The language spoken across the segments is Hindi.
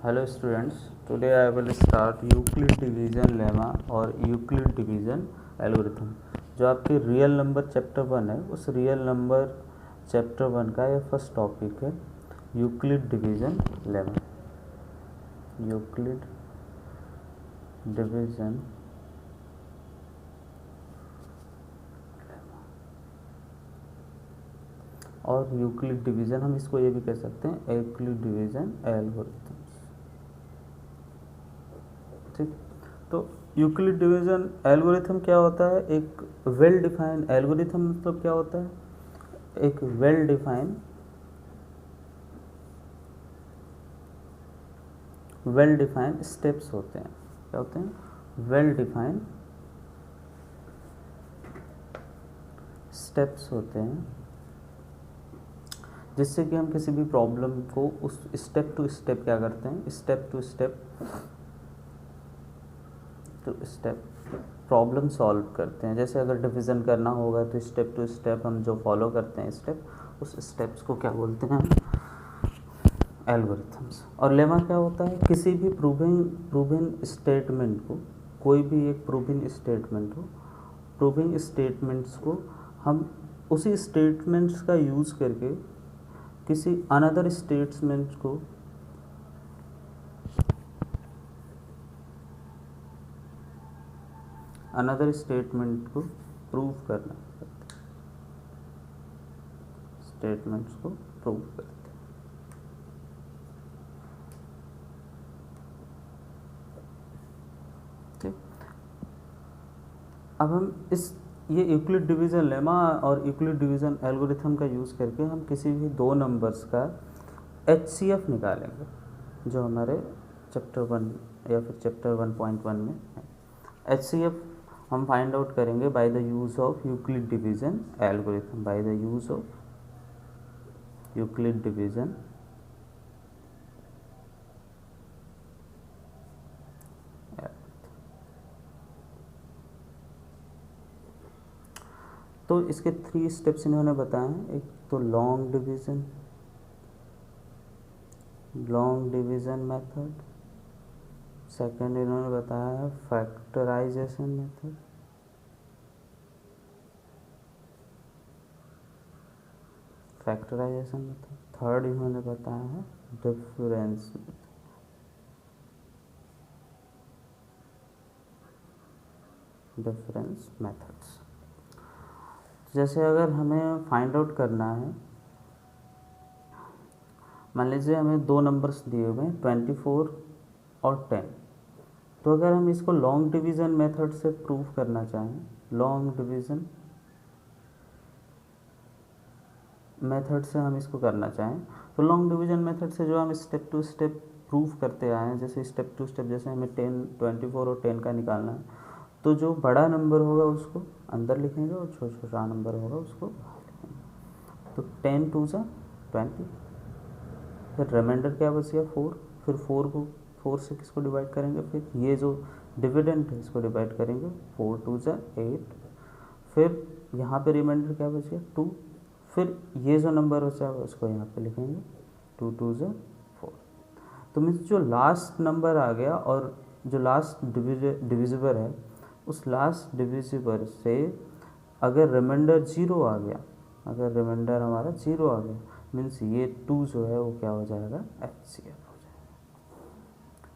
Hello students, today I will start Euclid division lemma और यूक्लिड डिवीज़न एल्गोरिथम। जो आपके रियल नंबर चैप्टर 1 है, उस रियल नंबर चैप्टर 1 का ये फर्स्ट टॉपिक है Euclid division lemma. Euclid division और यूक्लिड डिवीज़न, हम इसको ये भी कह सकते हैं यूक्लिड डिवीज़न एल्गोरिथम। ठीक, तो यूक्लिड डिवीज़न एल्गोरिथम क्या होता है? एक वेल डिफाइंड एल्गोरिथम मतलब क्या होता है? एक वेल डिफाइंड स्टेप्स होते हैं। क्या होते हैं? वेल डिफाइंड स्टेप्स होते हैं, जिससे कि हम किसी भी प्रॉब्लम को उस स्टेप टू स्टेप क्या करते हैं, step to step problem solve करते हैं। जैसे अगर डिवीज़न करना होगा तो स्टेप टू स्टेप हम जो फॉलो करते हैं स्टेप, उस स्टेप्स को क्या बोलते हैं? एल्गोरिथम्स। और लेमा क्या होता है? किसी भी प्रूविंग स्टेटमेंट को, कोई भी एक प्रूविंग स्टेटमेंट हो, प्रूविंग स्टेटमेंट्स को हम उसी स्टेटमेंट्स का यूज़ करके किसी अनदर स्टेटमेंट को प्रूव करना, स्टेटमेंट्स को प्रूव करते हैं। ठीक, अब हम ये यूक्लिड डिवीज़न लेमा और यूक्लिड डिवीज़न एल्गोरिथम का यूज़ करके हम किसी भी दो नंबर्स का HCF निकालेंगे, जो हमारे चैप्टर 1 या फिर चैप्टर 1.1 में है। HCF हम फाइंड आउट करेंगे by the use of Euclid division algorithm, by the use of Euclid division तो इसके 3 स्टेप्स इन्होंने बताए हैं। एक तो लॉन्ग डिवीज़न मेथड, सेकंड इन्होंने बताया है फैक्टराइजेशन मेथड, थर्ड इन्होंने बताया है डिफरेंस मेथड्स। जैसे अगर हमें फाइंड आउट करना है, मान लीजिए हमें दो नंबर्स दिए हुए हैं 24 और 10, तो अगर हम इसको लॉन्ग डिवीज़न मेथड से प्रूव करना चाहें, लॉन्ग डिवीज़न मेथड से हम इसको करना चाहें, तो लॉन्ग डिवीज़न मेथड से जो हम स्टेप टू स्टेप प्रूव करते आए हैं, जैसे स्टेप टू स्टेप, जैसे हमें 24 और 10 का निकालना है, तो जो बड़ा नंबर होगा उसको अंदर लिखेंगे और छोटा नंबर होगा उसको बाहर लिखेंगे। तो 10 2 ज़ा 20, फिर रिमाइंडर क्या बच गया 4, फिर 4 से किसको डिवाइड करेंगे, फिर ये जो डिविडेंड है इसको डिवाइड करेंगे, 4 2 ज़ा 8, फिर यहाँ पे रिमाइंडर क्या बच गया 2, फिर ये जो नंबर बचा है उसको यहाँ पे लिखेंगे 2 2 ज़ा 4। तो मीन्स जो लास्ट नंबर आ गया और जो लास्ट डिविजिबल है, उस लास्ट डिविजिबल से अगर रिमाइंडर 0 आ गया, अगर रिमाइंडर हमारा 0 आ गया, मीन्स ये 2 जो है वो क्या हो जाएगा? HCF हो जाएगा।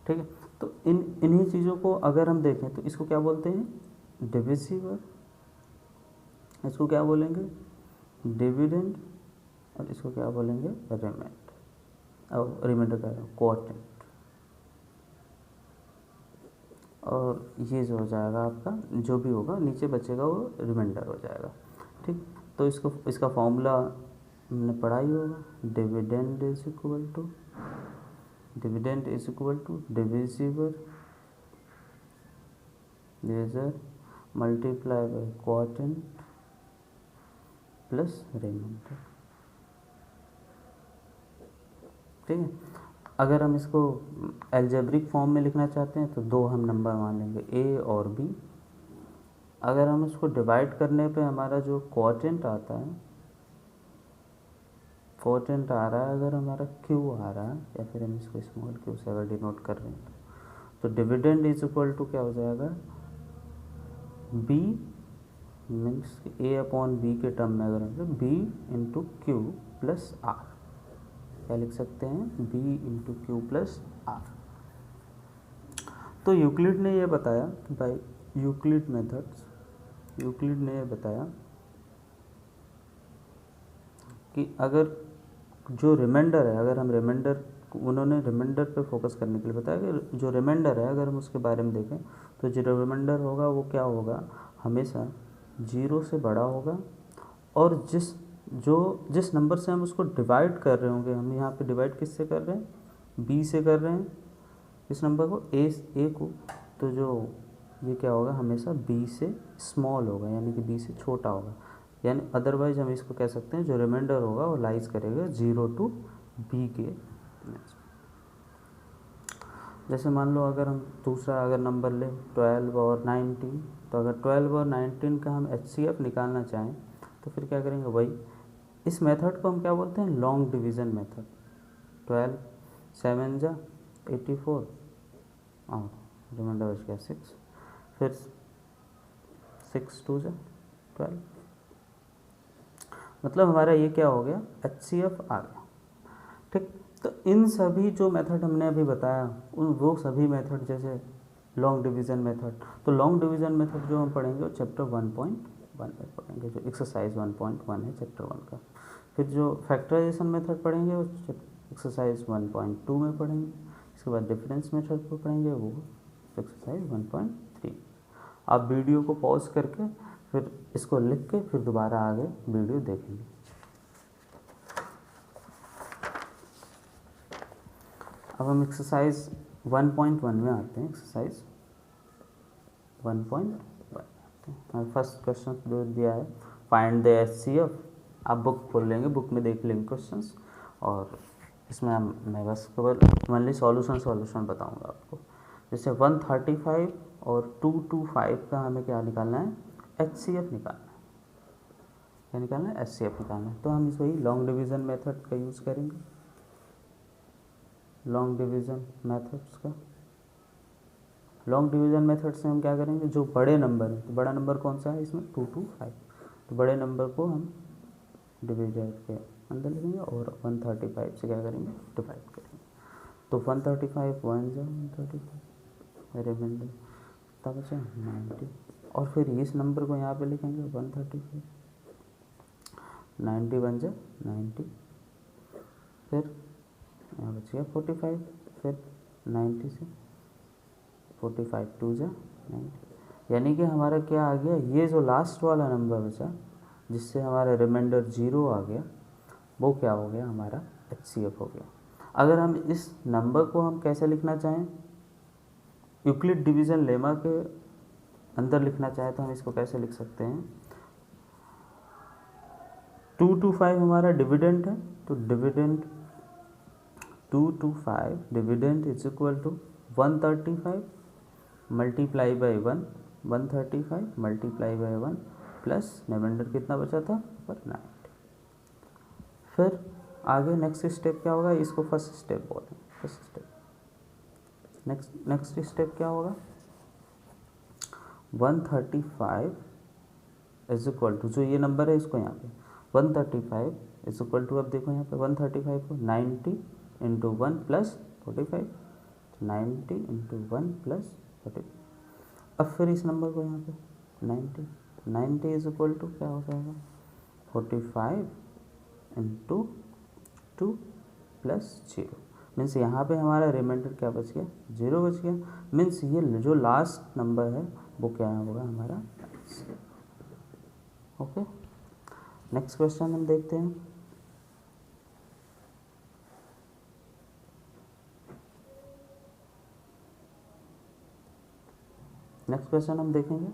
ठीक है, तो इन्हीं चीज़ों को अगर हम देखें तो इसको क्या बोलते हैं? डिविजिबल, इसको क्या बोलेंगे? डिविडेंड, और इसको क्या बोलेंगे? रिमाइंडर का क्वोटिएंट। और ये जो हो जाएगा आपका, जो भी होगा नीचे बचेगा वो रिमाइंडर हो जाएगा। ठीक, तो इसका फॉर्मूला हमने पढ़ा ही होगा, dividend is equal to divisible multiply by quotient plus remainder. ठीक है, अगर हम इसको एल्जेब्रिक फॉर्म में लिखना चाहते हैं तो दो हम नंबर मान लेंगे, A और B। अगर हम इसको डिवाइड करने पे हमारा जो क्वोटिएंट आता है इम्पोर्टेंट आ रहा है अगर हमारा क्यू आ रहा है या फिर हम इसको स्मॉल क्यू से अगर डिनोट कर रहे हैं तो डिविडेंड इज इक्वल टू क्या हो जाएगा, B means A upon B के टर्म में अगर हम B into Q plus R, क्या लिख सकते हैं, B into Q plus R. तो यूक्लिड ने ये बताया कि भाई यूक्लिड ने ये बताया कि अगर जो रिमाइंडर है, अगर हम रिमाइंडर, उन्होंने रिमाइंडर पे फोकस करने के लिए बताया कि जो रिमाइंडर है अगर हम उसके बारे में देखें तो जो रिमाइंडर होगा वो क्या होगा, हमेशा 0 से बड़ा होगा, और जिस नंबर से हम उसको डिवाइड कर रहे होंगे, हम यहाँ पे डिवाइड किससे कर रहे हैं, b से कर रहे हैं इस नंबर को, a को, तो जो ये क्या होगा, हमेशा b से स्मॉल होगा, यानी कि b से छोटा होगा, यानी अदरवाइज हम इसको कह सकते हैं जो रिमाइंडर होगा वो लाइज करेगा 0 to b के। जैसे मान लो अगर हम दूसरा अगर नंबर लें 12 और 19, तो अगर 12 और 19 का हम HCF निकालना चाहें तो फिर क्या करेंगे, वही इस मेथड को हम क्या बोलते हैं, लॉन्ग डिवीज़न मेथड। 12 7 जा 84 और रिमाइंडर बच गया 6, फिर 6 2 जा 12, मतलब हमारा ये क्या हो गया, HCF आ गया। ठीक, तो इन सभी जो मेथड हमने अभी बताया वो सभी मेथड जैसे लॉन्ग डिवीज़न मेथड, तो लॉन्ग डिवीज़न मेथड जो हम पढ़ेंगे वो चैप्टर 1.1 में पढ़ेंगे, जो एक्सरसाइज 1.1 है चैप्टर 1 का। फिर जो फैक्टराइजेशन मेथड पढ़ेंगे वो एक्सरसाइज 1.2 में पढ़ेंगे। इसके बाद डिफरेंस मेथड को पढ़ेंगे, वो एक्सरसाइज 1.3। आप वीडियो को पॉज करके फिर इसको लिख के फिर दोबारा आगे वीडियो देखेंगे। अब हम एक्सरसाइज 1.1 में आते हैं। एक्सरसाइज 1.1 आते हैं। फर्स्ट क्वेश्चन जो दिया है, फाइंड द HCF। आप बुक खोल लेंगे, बुक में देख लेंगे क्वेश्चंस, और इसमें मैं बस केवल ओनली सॉल्यूशन बताऊंगा आपको। जैसे 135 और 225 का हमें क्या निकालना है, HCF निकालना है। क्या निकालना है, HCF निकालना है। तो हम इस वही लॉन्ग डिवीज़न मेथड का यूज़ करेंगे, लॉन्ग डिवीज़न मेथड्स का। लॉन्ग डिवीज़न मेथड से हम क्या करेंगे, जो बड़े नंबर है, तो बड़ा नंबर कौन सा है इसमें, 225, तो बड़े नंबर को हम डिविजर के अंदर लिखेंगे और 135 से क्या करेंगे, डिवाइड करेंगे। तो 135 1 जा 135, रिमाइंडर कितना बचा 90, और फिर इस नंबर को यहाँ पे लिखेंगे 135, 90 1 जा 90, फिर यहाँ बच गया 45, फिर 90 से 45 2 जा 90, यानी कि हमारा क्या आ गया, ये जो लास्ट वाला नंबर बचा जिससे हमारा रिमाइंडर 0 आ गया, वो क्या हो गया, हमारा HCF हो गया। अगर हम इस नंबर को हम कैसे लिखना चाहें, यूक्लिड डिवीज़न लेमा के अंदर लिखना चाहें तो हम इसको कैसे लिख सकते हैं, 2 to 5 हमारा डिविडेंड है, तो dividend 2 to 5 dividend is equal to 135 multiply by 1, 135 multiply by 1 plus remainder कितना बचा था पर 90। फिर आगे नेक्स्ट स्टेप क्या होगा, इसको फर्स्ट स्टेप बोलते हैं, फर्स्ट स्टेप। नेक्स्ट स्टेप क्या होगा, 135 इज इक्वल टू, जो ये नंबर है इसको यहाँ पे 135 इज इक्वल टू, अब देखो यहाँ पे 135 को 90 इंटू 1 प्लस 45, 90 इंटू 1 प्लस 45। अब फिर इस नंबर को यहाँ पे 90 इज इक्वल टू क्या हो जाएगा, 45 इंटू 2 प्लस 0, मीन्स यहाँ पे हमारा रिमाइंडर क्या बच गया, 0 बच गया। मीन्स ये जो लास्ट नंबर है वो क्या होगा हमारा। ओके, नेक्स्ट क्वेश्चन हम देखते हैं। नेक्स्ट क्वेश्चन हम देखेंगे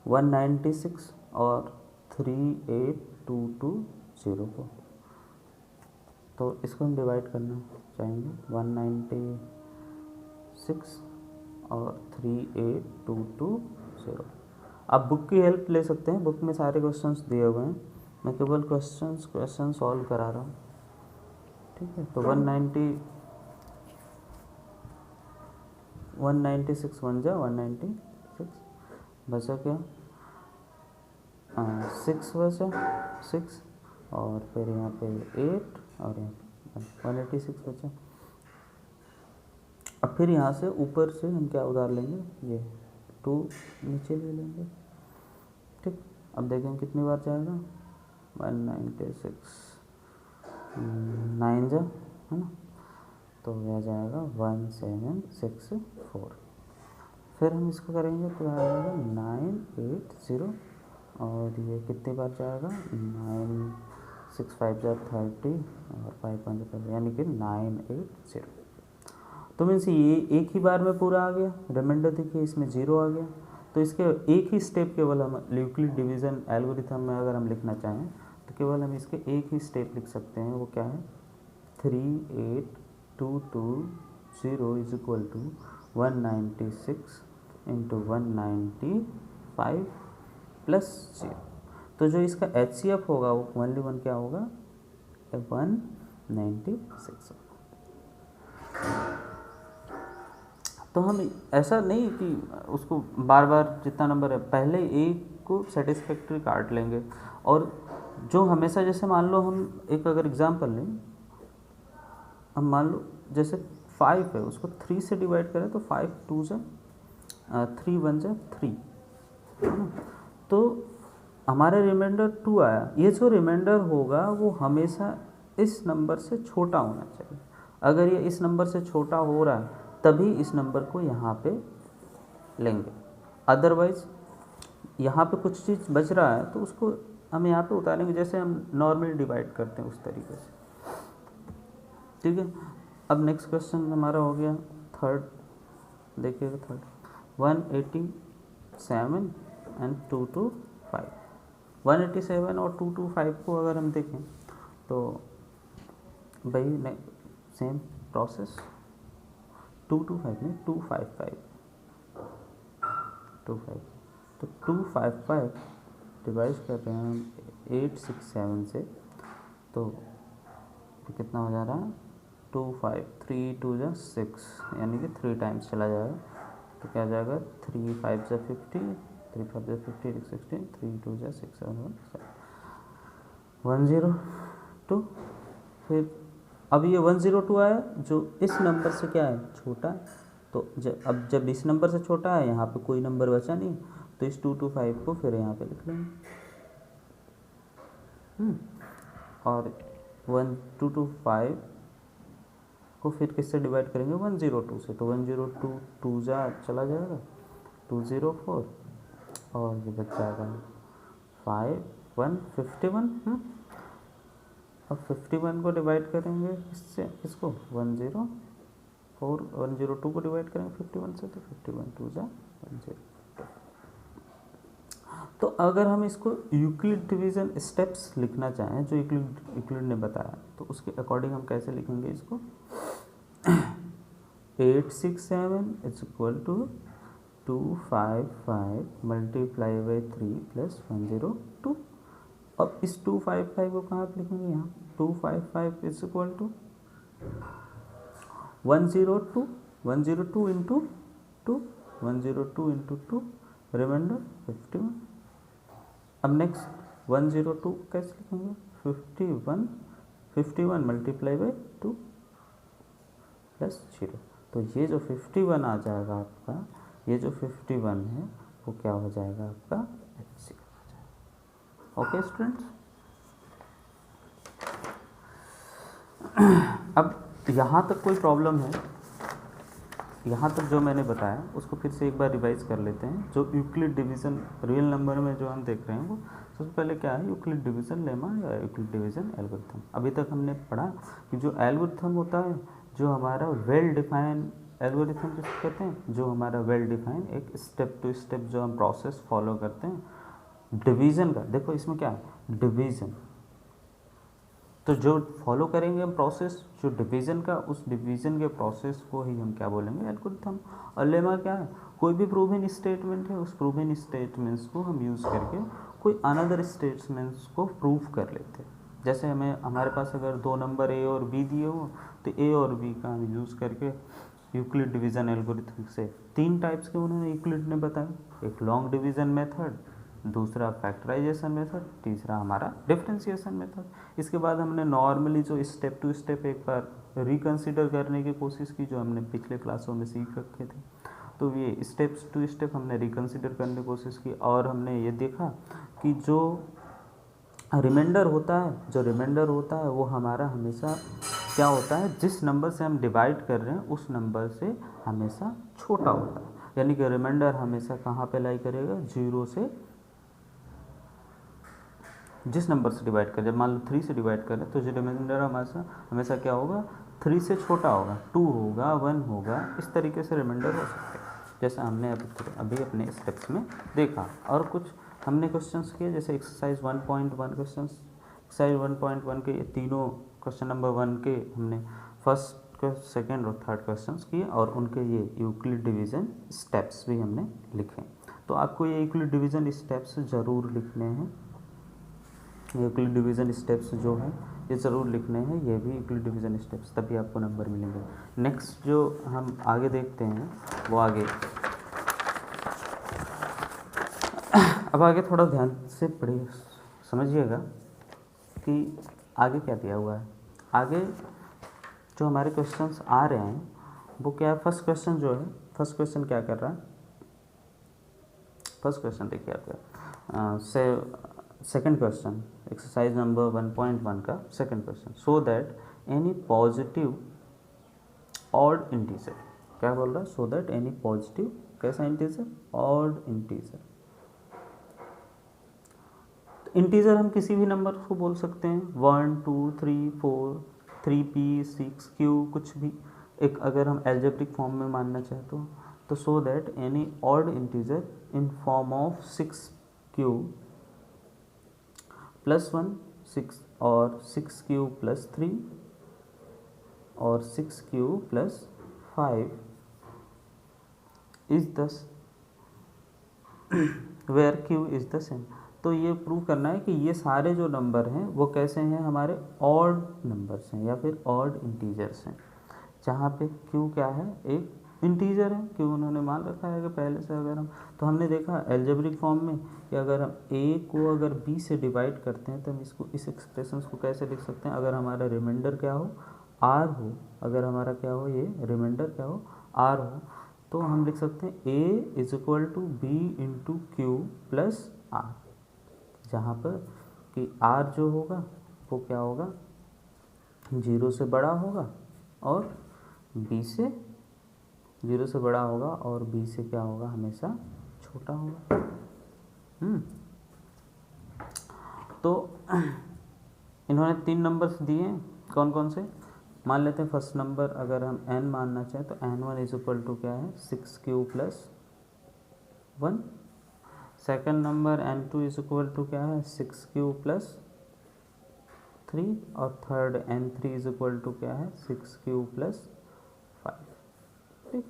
196 और 38220 को, तो इसको हम डिवाइड करना चाहेंगे, 196 और 38220। आप बुक की हेल्प ले सकते हैं, बुक में सारे क्वेश्चंस दिए हुए हैं, मैं केवल क्वेश्चन सॉल्व करा रहा हूँ, ठीक है। तो 196 बन जा 196 बचा क्या, 6 बचा 6 और फिर यहाँ पे 8 और यहाँ पे 186 बचा। अब फिर यहाँ से ऊपर से हम क्या उधार लेंगे, ये 2 नीचे ले लेंगे, ठीक। अब देखें कितनी बार जाएगा, 196 9 जा, है ना, तो यह जाएगा 1764। फिर हम इसको करेंगे तो आ जाएगा 980 और ये कितनी बार जाएगा, 9 6 5 जा 30 और 5 5 5 यानी कि 980। तो मीन्स ये एक ही बार में पूरा आ गया, रिमाइंडर देखिए इसमें 0 आ गया। तो इसके एक ही स्टेप केवल हम यूक्लिड डिवीज़न एल्गोरिथम में अगर हम लिखना चाहें तो केवल हम इसके एक ही स्टेप लिख सकते हैं, वो क्या है, 3822 is equal to 196 into 195 plus 0। तो जो इसका HCF होगा वो 1 क्या होगा, 196। तो हम ऐसा नहीं कि उसको बार बार जितना नंबर है पहले एक को सेटिस्फैक्ट्री काट लेंगे, और जो हमेशा जैसे मान लो हम एक अगर एग्जांपल लें, हम मान लो जैसे 5 है उसको 3 से डिवाइड करें तो 5 2 जा 3 1 जा 3, है ना। तो हमारा रिमाइंडर 2 आया, ये जो रिमाइंडर होगा वो हमेशा इस नंबर से छोटा होना चाहिए। अगर ये इस नंबर से छोटा हो रहा है तभी इस नंबर को यहाँ पे लेंगे, अदरवाइज़ यहाँ पे कुछ चीज़ बच रहा है तो उसको हम यहाँ पे उतारेंगे, जैसे हम नॉर्मली डिवाइड करते हैं उस तरीके से, ठीक है। अब नेक्स्ट क्वेश्चन हमारा हो गया थर्ड, देखिएगा थर्ड 187 एंड 225। 187 और 225 को अगर हम देखें तो भाई सेम प्रोसेस, 225 में 255 25, तो 255 डिवाइड कर रहे हैं हम 867 से, तो कितना हो जा रहा है 25 3 2 जा 6 यानी कि 3 टाइम्स चला जाएगा, तो क्या जाएगा 3 5 जा 50 3 5 जा 50 16 3 2 जा 6 7 102। फिर अब ये 102 आया जो इस नंबर से क्या है छोटा है, तो अब जब इस नंबर से छोटा है यहाँ पे कोई नंबर बचा नहीं, तो इस 225 को फिर यहाँ पे लिख लेंगे, और 1225 को फिर किससे डिवाइड करेंगे 102 से, तो 102 2 जा चला जाएगा 204 और ये बच जाएगा 51 अब 51 को डिवाइड करेंगे किससे, किसको 102 को डिवाइड करेंगे 51 से, तो 51 2 जा 10। तो अगर हम इसको यूक्लिड डिवीज़न स्टेप्स लिखना चाहें जो यूक्लिड ने बताया, तो उसके अकॉर्डिंग हम कैसे लिखेंगे इसको 867 is equal to 255 multiply by 3 plus 102। अब इस 255 को कहाँ पे लिखेंगे, यहाँ 255 is equal to 102 into 2 102 into 2 remainder 51। अब नेक्स्ट 102 कैसे लिखेंगे 51 मल्टीप्लाई बाई 2 प्लस 0, तो ये जो 51 आ जाएगा आपका, ये जो 51 है वो क्या हो जाएगा आपका HCF हो जाएगा। ओके स्टूडेंट्स, अब यहाँ तक कोई प्रॉब्लम है, यहाँ तक जो मैंने बताया उसको फिर से एक बार रिवाइज कर लेते हैं। जो यूक्लिड डिवीज़न रियल नंबर में जो हम देख रहे हैं वो सबसे पहले क्या है, यूक्लिड डिवीज़न लेमा या यूक्लिड डिवीज़न एल्गोरिथम। अभी तक हमने पढ़ा कि जो एल्गोरिथम होता है, जो हमारा वेल डिफाइन एल्गोरिथम जिसको कहते हैं, जो हमारा वेल डिफाइन एक स्टेप टू स्टेप जो हम प्रोसेस फॉलो करते हैं डिवीज़न का। देखो इसमें क्या है डिवीज़न, तो जो फॉलो करेंगे हम प्रोसेस जो डिवीज़न का, उस डिवीज़न के प्रोसेस को ही हम क्या बोलेंगे एल्गोरिथम। और लेमा क्या है, कोई भी प्रूवन स्टेटमेंट है, उस प्रूवन स्टेटमेंट्स को हम यूज़ करके कोई अनदर स्टेटमेंट्स को प्रूव कर लेते हैं। जैसे हमारे पास अगर दो नंबर ए और बी दिए हो तो ए और बी का हम यूज़ करके यूक्लिड डिवीज़न एल्गोरिथम से 3 टाइप्स के उन्होंने यूक्लिड ने बताया, एक लॉन्ग डिवीज़न मेथड, दूसरा फैक्टराइजेशन मेथड, तीसरा हमारा डिफरेंशिएशन मेथड। इसके बाद हमने नॉर्मली जो स्टेप टू स्टेप एक बार रिकंसिडर करने की कोशिश की जो हमने पिछले क्लासों में सीख रखे थे। तो ये स्टेप्स टू स्टेप हमने रिकंसिडर करने की कोशिश की और हमने ये देखा कि जो रिमाइंडर होता है वो हमारा हमेशा क्या होता है, जिस नंबर से हम डिवाइड कर रहे हैं उस नंबर से हमेशा छोटा होता है। यानी कि रिमाइंडर हमेशा कहाँ पे लाई करेगा, 0 से, जिस नंबर से डिवाइड कर, जब मान लो 3 से डिवाइड करें तो जो रिमाइंडर हमेशा क्या होगा, 3 से छोटा होगा, 2 होगा, 1 होगा, इस तरीके से रिमाइंडर हो सकते हैं, जैसा हमने अभी अपने स्टेप्स में देखा। और कुछ हमने क्वेश्चंस किए, जैसे एक्सरसाइज 1.1 क्वेश्चंस, एक्सरसाइज 1.1 के तीनों क्वेश्चन नंबर 1 के हमने फर्स्ट, सेकंड और थर्ड क्वेश्चंस किए और उनके ये यूक्लिड डिवीज़न स्टेप्स भी हमने लिखे। तो आपको ये यूक्लिड डिवीज़न स्टेप्स ज़रूर लिखने हैं, यूक्लिड डिवीज़न स्टेप्स जो है ये ज़रूर लिखने हैं, ये भी यूक्लिड डिवीज़न स्टेप्स, तभी आपको नंबर मिलेंगे। नेक्स्ट जो हम आगे देखते हैं वो आगे, अब आगे थोड़ा ध्यान से पढ़िए, समझिएगा कि आगे क्या दिया हुआ है। आगे जो हमारे क्वेश्चंस आ रहे हैं वो क्या है, फर्स्ट क्वेश्चन जो है, फर्स्ट क्वेश्चन क्या कर रहा है, फर्स्ट क्वेश्चन देखिए आपका सेकंड क्वेश्चन, एक्सरसाइज नंबर 1.1 का second question, so that any positive odd integer, क्या बोल रहा है, सो दैट एनी पॉजिटिव कैसा इंटीजर, ऑड इंटीजर। इंटीजर हम किसी भी नंबर को बोल सकते हैं, 1 2 3 4 3p 6q, कुछ भी एक, अगर हम एल्जेब्रिक फॉर्म में मानना चाहते हो तो so that any odd integer in form of 6q plus 1 6 और 6q प्लस 3 और 6q plus 5 is 10 where q is the same. तो ये प्रूव करना है कि ये सारे जो नंबर हैं वो कैसे हैं, हमारे ऑड नंबर्स हैं या फिर ऑड इंटीजर्स हैं, जहाँ पे q क्या है, एक इंटीजर है, q उन्होंने मान रखा है कि पहले से। अगर हम, तो हमने देखा एल्जेब्रिक फॉर्म में कि अगर हम a को अगर b से डिवाइड करते हैं तो हम इसको, इस एक्सप्रेशन को कैसे लिख सकते हैं, अगर हमारा रिमाइंडर क्या हो, r हो, अगर हमारा क्या हो, ये रिमाइंडर क्या हो, r हो, तो हम लिख सकते हैं a is equal to B into Q plus R, जहाँ पर कि r जो होगा वो क्या होगा, 0 से बड़ा होगा और b से, 0 से बड़ा होगा और b से क्या होगा, हमेशा छोटा होगा। तो इन्होंने 3 नंबर्स दिए, कौन कौन से, मान लेते हैं फर्स्ट नंबर अगर हम n मानना चाहें तो n1 इज इक्वल टू क्या है, 6q plus 1, second number n2 is equal to क्या है, 6q प्लस 3 और third n3 is equal to क्या है, 6q प्लस 5। ठीक,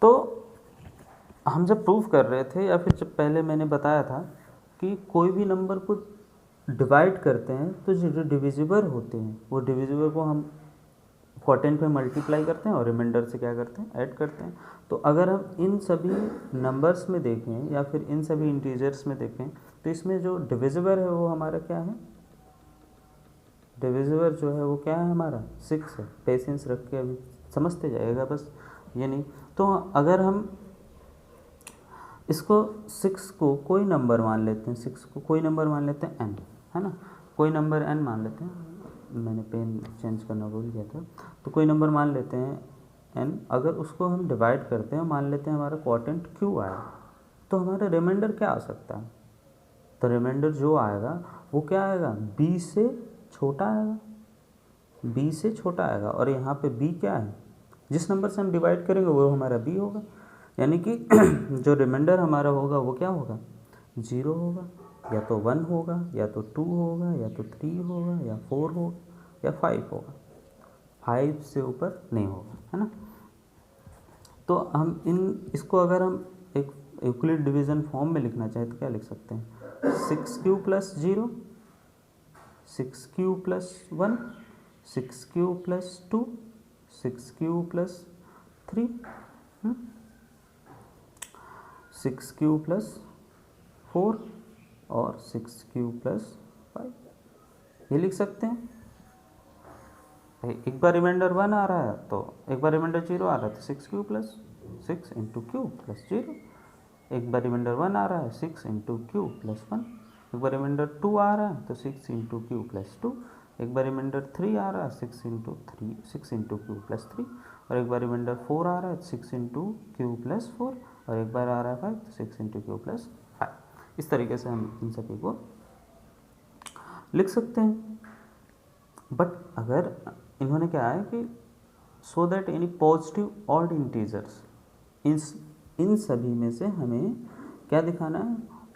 तो हम जब प्रूफ कर रहे थे या फिर जब पहले मैंने बताया था कि कोई भी नंबर को डिवाइड करते हैं तो जो डिविजिबल होते हैं वो डिविजिबल को हम क्वोटिएंट पे मल्टीप्लाई करते हैं और रिमाइंडर से क्या करते हैं, ऐड करते हैं। तो अगर हम इन सभी नंबर्स में देखें या फिर इन सभी इंटीजर्स में देखें तो इसमें जो डिविजिबल है वो हमारा क्या है, डिविजिबल जो है वो क्या है, हमारा 6 है। पेशेंस रख के अभी समझते जाएगा बस, ये नहीं। तो अगर हम इसको 6 को कोई नंबर मान लेते हैं, 6 को कोई नंबर मान लेते हैं n, है ना, कोई नंबर n मान लेते हैं, मैंने पेन चेंज करना भूल गया था, तो कोई नंबर मान लेते हैं n, अगर उसको हम डिवाइड करते हैं, मान लेते हैं हमारा क्वोटिएंट q आया, तो हमारा रिमाइंडर क्या आ सकता है, तो रिमाइंडर जो आएगा वो क्या आएगा, b से छोटा आएगा, b से छोटा आएगा। और यहाँ पे b क्या है, जिस नंबर से हम डिवाइड करेंगे वो हमारा b होगा, यानी कि जो रिमाइंडर हमारा होगा वो क्या होगा, 0 होगा, या तो 1 होगा, या तो 2 होगा, या तो 3 होगा, या 4 होगा, या 5 होगा, 5 से ऊपर नहीं होगा, है ना। तो हम इसको अगर हम एक यूक्लिड डिवीजन फॉर्म में लिखना चाहे तो क्या लिख सकते हैं, 6q plus 0, 6q plus 1, 6q plus 2, 6q plus 3, 6q plus 4 और 6q प्लस 5, ये लिख सकते हैं। एक बार रिमाइंडर 1 आ रहा है तो एक बार रिमाइंडर 0 आ रहा है तो 6q plus 6 into Q plus 0, एक बार रिमाइंडर 1 आ रहा है 6 इंटू क्यू प्लस 1, एक बार रिमाइंडर 2 आ रहा है तो 6 इंटू क्यू प्लस 2, एक बार रिमाइंडर 3 आ रहा है 6 इंटू क्यू प्लस 3, और एक बार रिमाइंडर 4 आ रहा है 6 इंटू क्यू प्लस 4, और एक बार आ रहा है 5 तो 6 इंटू क्यू प्लस 5। इस तरीके से हम इन सभी को लिख सकते हैं। बट अगर इन्होंने क्या है कि so that any positive odd integers, इन सभी में से हमें क्या दिखाना है,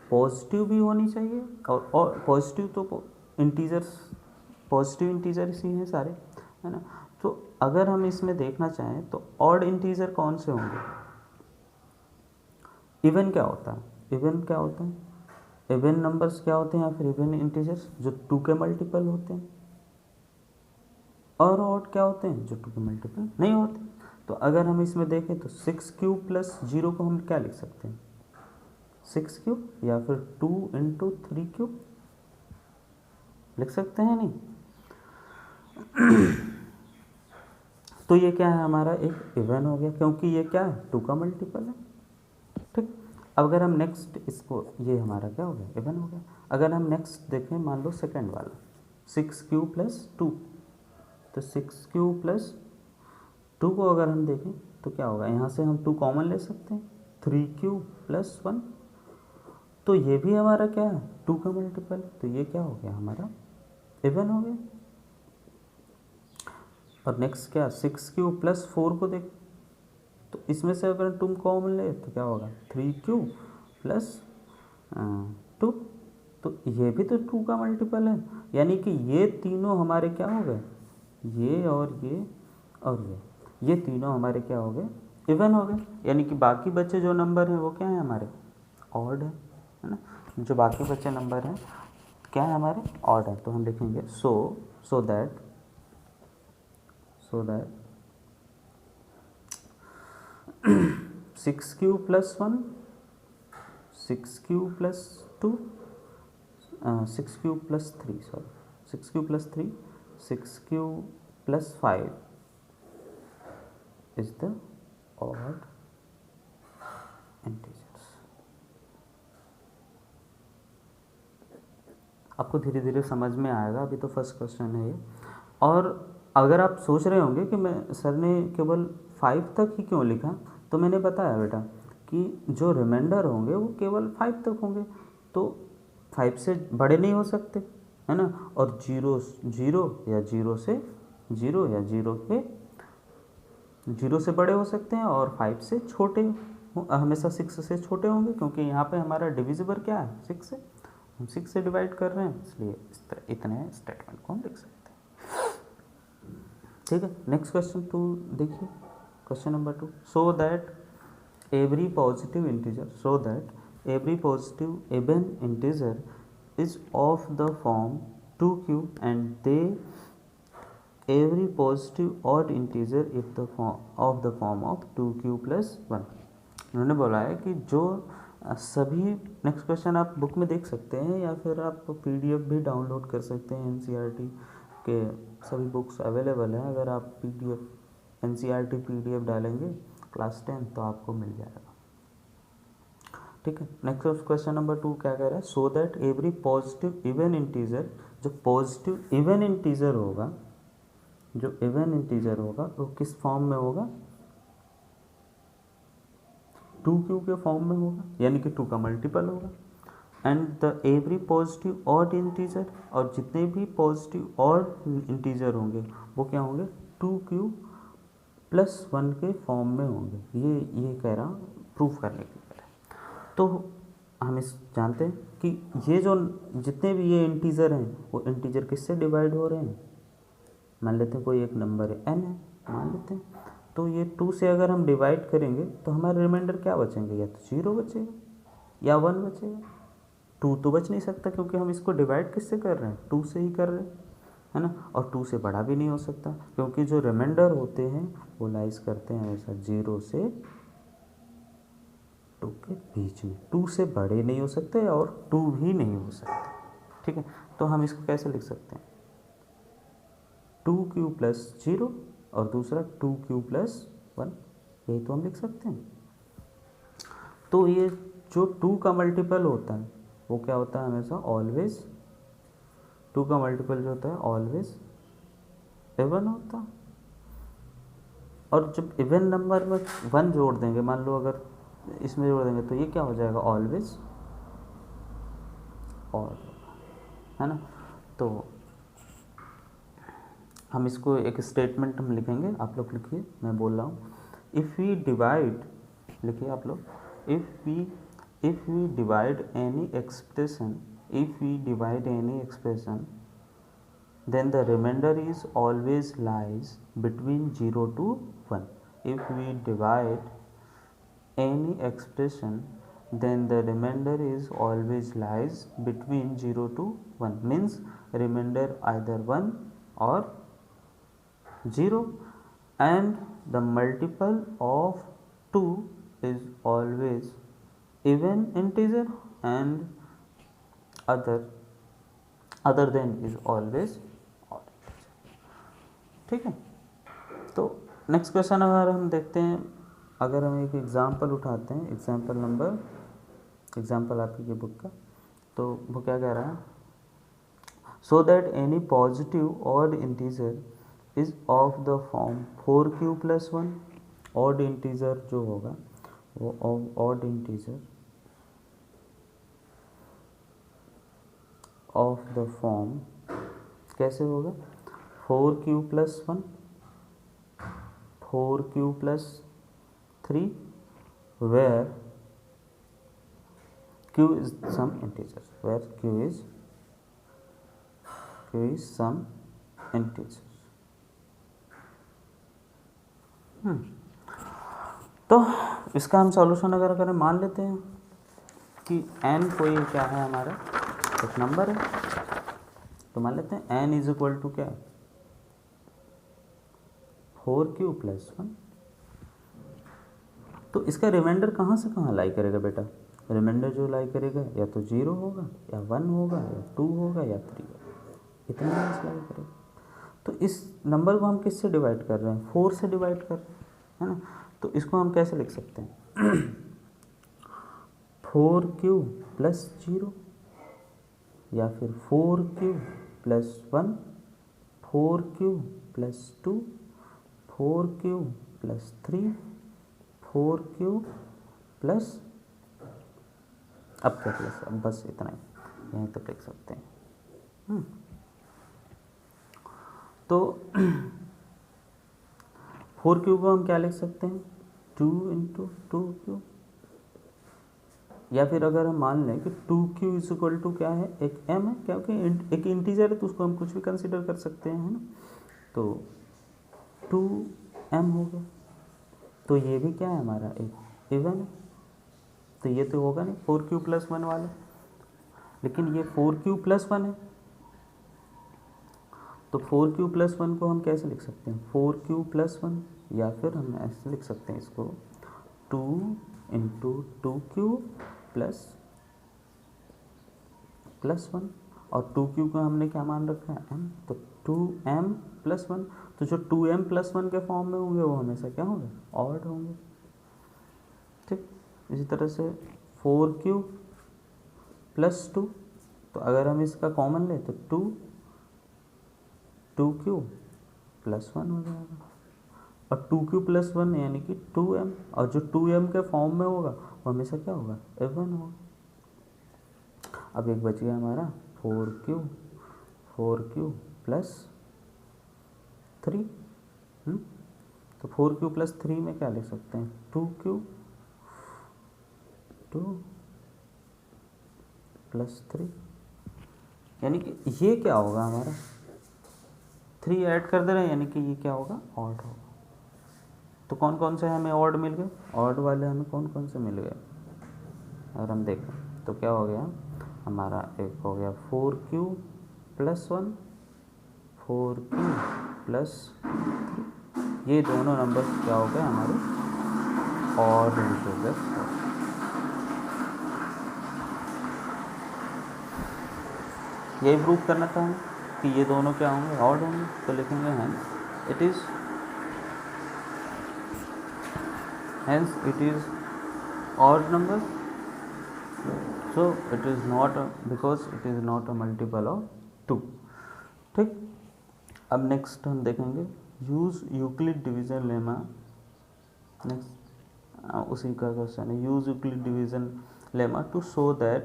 पॉजिटिव भी होनी चाहिए, और पॉजिटिव तो इंटीजर्स, पॉजिटिव इंटीजर्स ही हैं सारे, है ना। तो अगर हम इसमें देखना चाहें तो ऑड इंटीजर कौन से होंगे, इवन क्या होता है, इवन क्या होता है, इवन नंबर्स क्या होते हैं या फिर इवन इंटीजर्स जो 2 के मल्टीपल होते हैं, और ऑड क्या होते हैं जो 2 के मल्टीपल नहीं होते। तो अगर हम इसमें देखें तो 6q प्लस 0 को हम क्या लिख सकते हैं, 6q या फिर 2 इंटू 3q लिख सकते हैं नहीं। तो ये क्या है, हमारा एक इवन हो गया, क्योंकि ये क्या है 2 का मल्टीपल है। ठीक, अब अगर हम नेक्स्ट इसको, ये हमारा क्या हो गया, इवन हो गया। अगर हम नेक्स्ट देखें, मान लो सेकेंड वाला 6q प्लस 2, तो 6q प्लस 2 को अगर हम देखें तो क्या होगा, यहाँ से हम 2 कॉमन ले सकते हैं, 3q प्लस 1, तो ये भी हमारा क्या है 2 का मल्टीपल, तो ये क्या हो गया हमारा इवन हो गया। और नेक्स्ट क्या 6q प्लस 4 को देख, तो इसमें से अगर तुम कॉमन ले तो क्या होगा 3q प्लस 2, तो ये भी तो 2 का मल्टीपल है, यानी कि ये तीनों हमारे क्या हो गए, ये और ये और ये तीनों हमारे क्या हो गए, इवन हो गए। यानी कि बाकी बचे जो नंबर हैं वो क्या है हमारे ऑड है ना। जो बाकी बचे नंबर हैं क्या है हमारे ऑड है, तो हम लिखेंगे so that 6q plus 1, 6q plus 2, 6q plus 3, sorry 6q plus 3, 6q plus 5 is the odd integers। आपको धीरे धीरे समझ में आएगा, अभी तो फर्स्ट क्वेश्चन है ये। और अगर आप सोच रहे होंगे कि मैं सर ने केवल 5 तक ही क्यों लिखा, तो मैंने बताया बेटा कि जो रिमाइंडर होंगे वो केवल 5 तक होंगे, तो 5 से बड़े नहीं हो सकते, है ना। और 0 या 0 से 0 या 0 से बड़े हो सकते हैं, और 5 से छोटे, हमेशा 6 से छोटे होंगे, क्योंकि यहाँ पे हमारा डिविजिबल क्या है 6 से, हम 6 से डिवाइड कर रहे हैं, इसलिए इस तरह इतने स्टेटमेंट को हम लिख सकते हैं। ठीक है, नेक्स्ट क्वेश्चन 2 देखिए, question number 2, so that every positive even integer is of the form 2q and they every positive odd integer if the form of 2q plus 1। उन्होंने बोला है कि जो सभी, नेक्स्ट क्वेश्चन आप बुक में देख सकते हैं या फिर आप PDF भी डाउनलोड कर सकते हैं, NCERT के सभी बुक्स अवेलेबल हैं। अगर आप NCERT PDF डालेंगे क्लास 10 तो आपको मिल जाएगा। ठीक है, नेक्स्ट क्वेश्चन नंबर 2 क्या कह रहा है, so that every positive even integer, जो पॉजिटिव इवन इंटीजर होगा, जो इवन इंटीजर होगा वो किस फॉर्म में होगा, 2q के फॉर्म में होगा, यानी कि 2 का मल्टीपल होगा। And the every positive odd integer, और जितने भी पॉजिटिव ऑड इंटीजर होंगे वो क्या होंगे 2q प्लस 1 के फॉर्म में होंगे। ये कह रहा प्रूफ करने के लिए। तो हम इस जानते हैं कि ये जो जितने भी ये इंटीजर हैं वो इंटीजर किससे डिवाइड हो रहे हैं, मान लेते हैं कोई एक नंबर है n है, मान लेते हैं, तो ये 2 से अगर हम डिवाइड करेंगे तो हमारे रिमाइंडर क्या बचेंगे, या तो 0 बचेगा या 1 बचेगा। 2 तो बच नहीं सकता क्योंकि हम इसको डिवाइड किससे कर रहे हैं, 2 से ही कर रहे हैं, है ना। और 2 से बड़ा भी नहीं हो सकता क्योंकि जो रिमाइंडर होते हैं वो लाइज करते हैं हमेशा 0 से 2 के बीच में। 2 से बड़े नहीं हो सकते और 2 भी नहीं हो सकते, ठीक है। तो हम इसको कैसे लिख सकते हैं, 2q प्लस 0 और दूसरा 2q प्लस 1, यही तो हम लिख सकते हैं। तो ये जो 2 का मल्टीपल होता है वो क्या होता है हमेशा, ऑलवेज 2 का मल्टीपल जो होता है ऑलवेज इवन होता है। और जब इवन नंबर में 1 जोड़ देंगे, मान लो अगर इसमें जोड़ देंगे तो ये क्या हो जाएगा, ऑलवेज और, है ना। तो हम इसको एक स्टेटमेंट हम लिखेंगे, आप लोग लिखिए, मैं बोल रहा हूँ। इफ़ वी डिवाइड, लिखिए आप लोग, if we divide any expression, then the remainder is always lies between 0 to 1. If we divide any expression, then the remainder is always lies between 0 to 1, means remainder either 1 or 0, and the multiple of 2 is always even integer and other than is always odd integer, ठीक है। तो नेक्स्ट क्वेश्चन अगर हम देखते हैं, अगर हम एक एग्जांपल उठाते हैं, एग्जांपल आपकी ये बुक का, तो वो क्या कह रहा है, सो that any positive odd integer is of the form 4q plus 1, odd integer जो होगा वो odd integer of the form कैसे होगा, 4q plus 1, 4q plus 3, where q is some integer, where q is some integer। तो इसका हम सॉल्यूशन अगर करें, मान लेते हैं कि n कोई क्या है हमारा, एक नंबर है, तो मान लेते हैं n इज इक्वल टू क्या है, 4q प्लस 1। तो इसका रिमाइंडर कहाँ से कहाँ लाई करेगा बेटा, रिमाइंडर जो लाई करेगा या तो 0 होगा या 1 होगा या 2 होगा या 3 होगा, इतना लाई करेगा। तो इस नंबर को हम किससे डिवाइड कर रहे हैं, 4 से डिवाइड कर रहे हैं, है ना। तो इसको हम कैसे लिख सकते हैं, 4q प्लस 0 या फिर 4q plus 1, 4q plus 2, 4q plus 3, 4q plus, अब क्या प्लस, अब बस इतना ही, यहीं तक लिख सकते हैं। तो 4q को हम क्या लिख सकते हैं, 2 इंटू 2q, या फिर अगर हम मान लें कि 2q इज इक्वल टू क्या है, एक m है, क्योंकि एक इंटीजर है तो उसको हम कुछ भी कंसिडर कर सकते हैं, है ना। तो 2m हो गया, तो ये भी क्या है हमारा, एक इवन है, तो ये तो होगा नहीं 4q प्लस 1 वाला, लेकिन ये 4q प्लस 1 है। तो 4q प्लस 1 को हम कैसे लिख सकते हैं, 4q प्लस 1, या फिर हम ऐसे लिख सकते हैं इसको, 2 इंटू 2q प्लस 1, और 2q को हमने क्या मान रखा है, m, तो 2m प्लस 1, तो जो 2m प्लस 1 के फॉर्म में होंगे वो हमेशा क्या होंगे, ऑड होंगे, ठीक। इसी तरह से 4q प्लस 2, तो अगर हम इसका कॉमन लें तो 2q प्लस 1 हो जाएगा, और 2q प्लस 1 यानी कि 2m, और जो 2m के फॉर्म में होगा वो हमेशा क्या होगा, इवन होगा। अब एक बच गया हमारा 4q प्लस 3, तो 4q प्लस 3 में क्या लिख सकते हैं, 2q प्लस 3, यानी कि ये क्या होगा हमारा, 3 ऐड कर दे रहे हैं, यानी कि ये क्या होगा, ऑड होगा। तो कौन कौन से हमें ऑड मिल गए, ऑड वाले हमें कौन कौन से मिल गए, अगर हम देखें तो क्या हो गया हमारा, एक हो गया 4q प्लस 1, 4q प्लस 3, ये दोनों नंबर्स क्या हो गए हमारे ऑड इंटीजर्स। यही प्रूव करना था हम कि ये दोनों क्या होंगे, ऑड होंगे, तो लिखेंगे hence it is odd number, so it is not because it is not a multiple of 2। ठीक, अब नेक्स्ट हम देखेंगे use Euclid division lemma. Next उसी का क्वेश्चन है, use Euclid division lemma to show that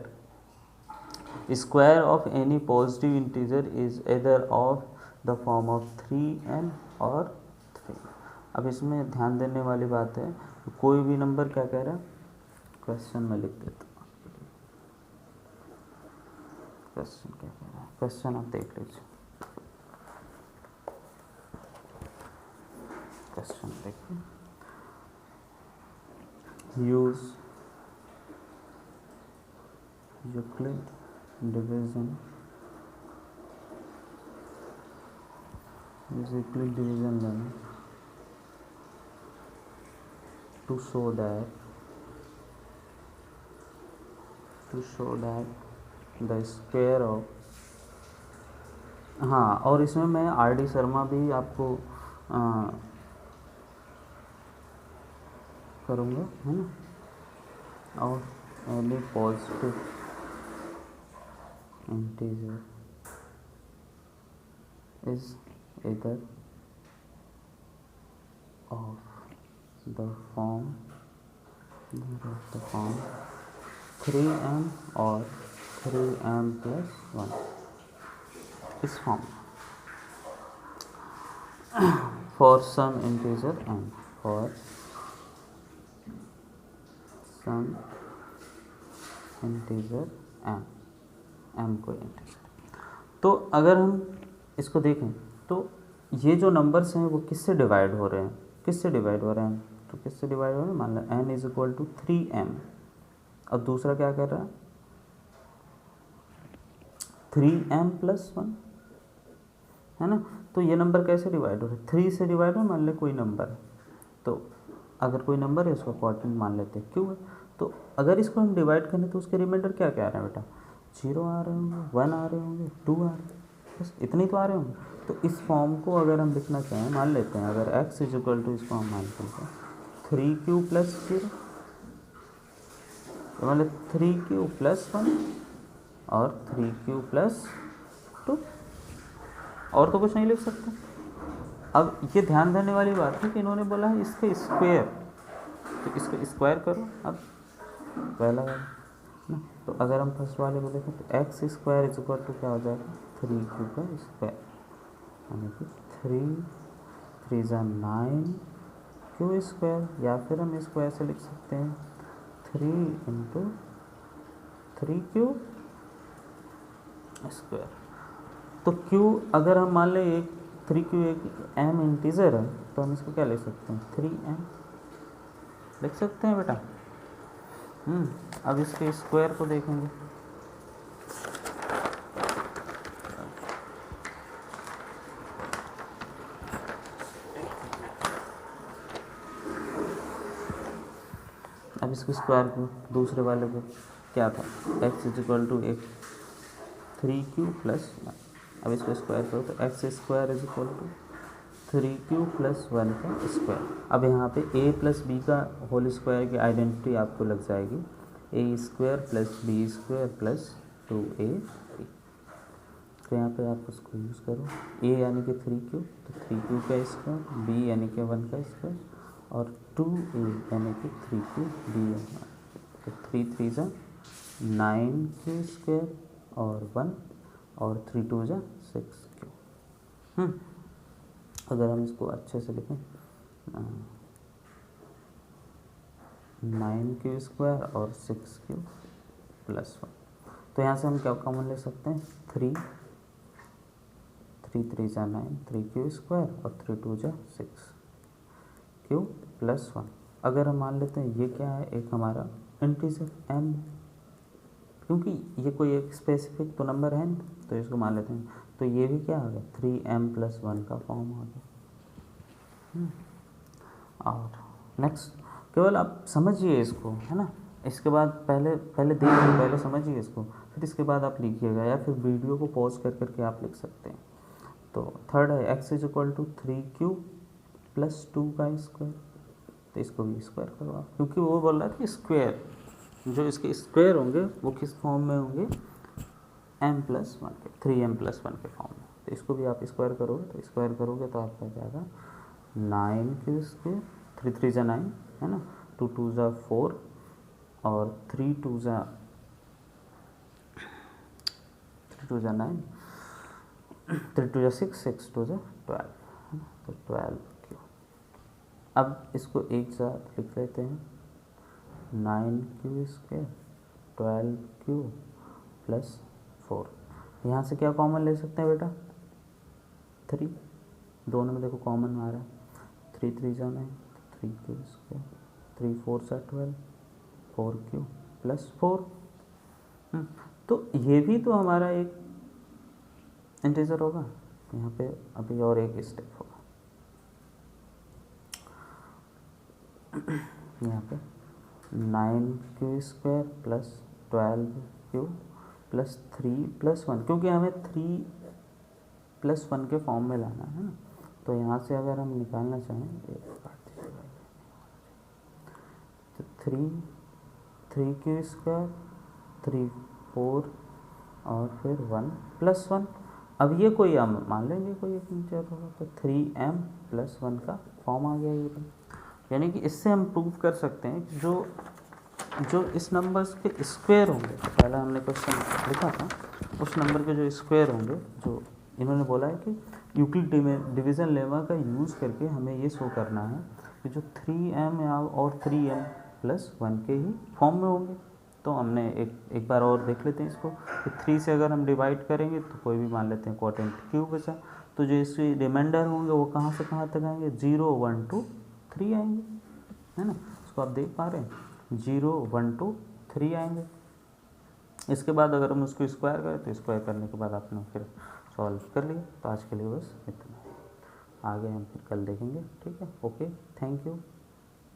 square of any positive integer is either of the form of 3n और 3। अब इसमें ध्यान देने वाली बात है, कोई भी नंबर क्या कह रहा है, क्वेश्चन में लिख देता हूँ, क्वेश्चन क्या कह रहा है, क्वेश्चन आप देख लीजिए, क्वेश्चन देखिए, use Euclid division, Euclid division लेना to show that the square of, हाँ, और इसमें मैं आर.डी. शर्मा भी आपको करूँगा, है ना, और एनी पॉजिटिव इंटीजर इज इधर ऑफ the form 3m और 3m plus 1, इस form for some integer m, for some integer m कोई इंटीजर। तो अगर हम इसको देखें तो ये जो नंबर्स हैं वो किससे डिवाइड हो रहे हैं, किससे डिवाइड हो रहे हैं, तो किससे डिवाइड हो रहे हैं, मान लो n is equal to 3m, अब दूसरा क्या कर रहा है 3m प्लस 1, है ना, तो ये नंबर कैसे डिवाइड हो रहे हैं, 3 से डिवाइड हो, मान ले कोई नंबर है, तो अगर कोई नंबर है उसको क्वाड्रेंट मान लेते हैं, क्यों है, तो अगर इसको हम डिवाइड करें तो उसके रिमाइंडर क्या क्या आ रहे हैं बेटा, 0 आ रहे होंगे, 1 आ रहे होंगे, 2 आ रहे हैं, बस इतने तो आ रहे होंगे। तो इस फॉर्म को अगर हम लिखना चाहें, मान लेते हैं अगर x इज इक्वल टू, इसको हम मानते हैं 3q प्लस 0, तो मान लो 3q प्लस 1 और 3q प्लस 2, और तो कुछ नहीं लिख सकते। अब ये ध्यान देने वाली बात है कि इन्होंने बोला है इसके स्क्वायर, तो इसको स्क्वायर करो, अब पहला वाला ना, तो अगर हम फर्स्ट वाले को देखें तो X square is equal to क्या हो जाएगा 3q का स्क्वायर, यानी कि 3 × 9 q स्क्वायर, या फिर हम स्क्वायर से लिख सकते हैं 3 × 3q स्क्वायर। तो q अगर हम मान लें एक 3q एक m इंटीजर है, तो हम इसको क्या लिख सकते हैं 3m लिख सकते हैं बेटा। अब इसके स्क्वायर को देखेंगे, अब इसके स्क्वायर को दूसरे वाले को क्या था x इज इक्वल टू एक 3q प्लस 1, अब इसको स्क्वायर करो तो X square is equal to 3q plus 1 का स्क्वायर। अब यहाँ पे a प्लस बी का होल स्क्वायर की आइडेंटिटी आपको लग जाएगी, a square plus B square plus 2ab, तो यहाँ पे आप उसको यूज़ करो, a यानी कि 3q, तो 3q का स्क्वायर, b यानी कि 1 का स्क्वायर, और 2a यानी कि 3q b, तो 3 3 जा 9q स्क्वायर और 1, और 3 2 जा 6q। अगर हम इसको अच्छे से लिखें 9q स्क्वायर और 6q प्लस 1, तो यहाँ से हम क्या कॉमन ले सकते हैं 3 3 3 जा 9, 3q स्क्वायर और 3 2 जा 6q प्लस 1। अगर हम मान लेते हैं ये क्या है, एक हमारा इंटीजर m, क्योंकि ये कोई एक स्पेसिफिक तो नंबर है नहीं, तो इसको मान लेते हैं। तो ये भी क्या आ गया, 3m+1 का फॉर्म आ गया। और नेक्स्ट, केवल आप समझिए इसको, है ना। इसके बाद पहले देखिए, पहले समझिए इसको, फिर इसके बाद आप लिखिएगा, या फिर वीडियो को पॉज कर करके आप लिख सकते हैं। तो थर्ड है x=3q + 2 का स्क्वायर, तो इसको भी स्क्वायर करो आप, क्योंकि वो बोल रहा है कि स्क्वायर, जो इसके स्क्वायर होंगे वो किस फॉर्म में होंगे, m+1 के, 3m+1 के फॉर्म में। तो इसको भी आप स्क्वायर करोगे, तो स्क्वायर करोगे तो आपका जाएगा 9 3 3 = 9, है ना, 2 2 = 4 और 3 2 = 9, 3 2 = 6, 6 2 = 12, है ना, तो 12q। अब इसको एक साथ लिख लेते हैं, 9q², 12q + 4। यहाँ से क्या कॉमन ले सकते हैं बेटा, 3, दोनों में देखो कॉमन आ रहा है, 3 3 = 9, 3q², 3 4 = 12, 4q + 4। तो ये भी तो हमारा एक इंटीजर होगा। यहाँ पे अभी और एक स्टेप होगा, यहाँ पे 9q² + 12q + 3 + 1, क्योंकि हमें 3 + 1 के फॉर्म में लाना है ना। तो यहाँ से अगर हम निकालना चाहें, तो 3q², 3 4 और फिर 1 + 1। अब ये कोई हम मान लेंगे कोई एक इंटीजर होगा, तो 3m+1 का फॉर्म आ गया ये भी। यानी कि इससे हम प्रूव कर सकते हैं कि जो इस नंबर्स के स्क्वायर होंगे, पहला हमने क्वेश्चन लिखा था, उस नंबर के जो स्क्वायर होंगे, जो इन्होंने बोला है कि यूक्लिड डिवीज़न लेमा का यूज़ करके हमें ये शो करना है कि जो 3m और 3m+1 के ही फॉर्म में होंगे। तो हमने एक बार और देख लेते हैं इसको, कि 3 से अगर हम डिवाइड करेंगे तो कोई भी मान लेते हैं क्वोटिएंट q बचा, तो जो इसके रिमाइंडर होंगे वो कहाँ से कहाँ तक आएंगे, 0 1 2 3 आएंगे, है ना। इसको आप देख पा रहे हैं, 0 1 2 3 आएंगे। इसके बाद अगर हम उसको स्क्वायर करें, तो स्क्वायर करने के बाद आपने फिर सॉल्व कर लिया। तो आज के लिए बस इतना, आगे हम फिर कल देखेंगे, ठीक है। Okay, thank you.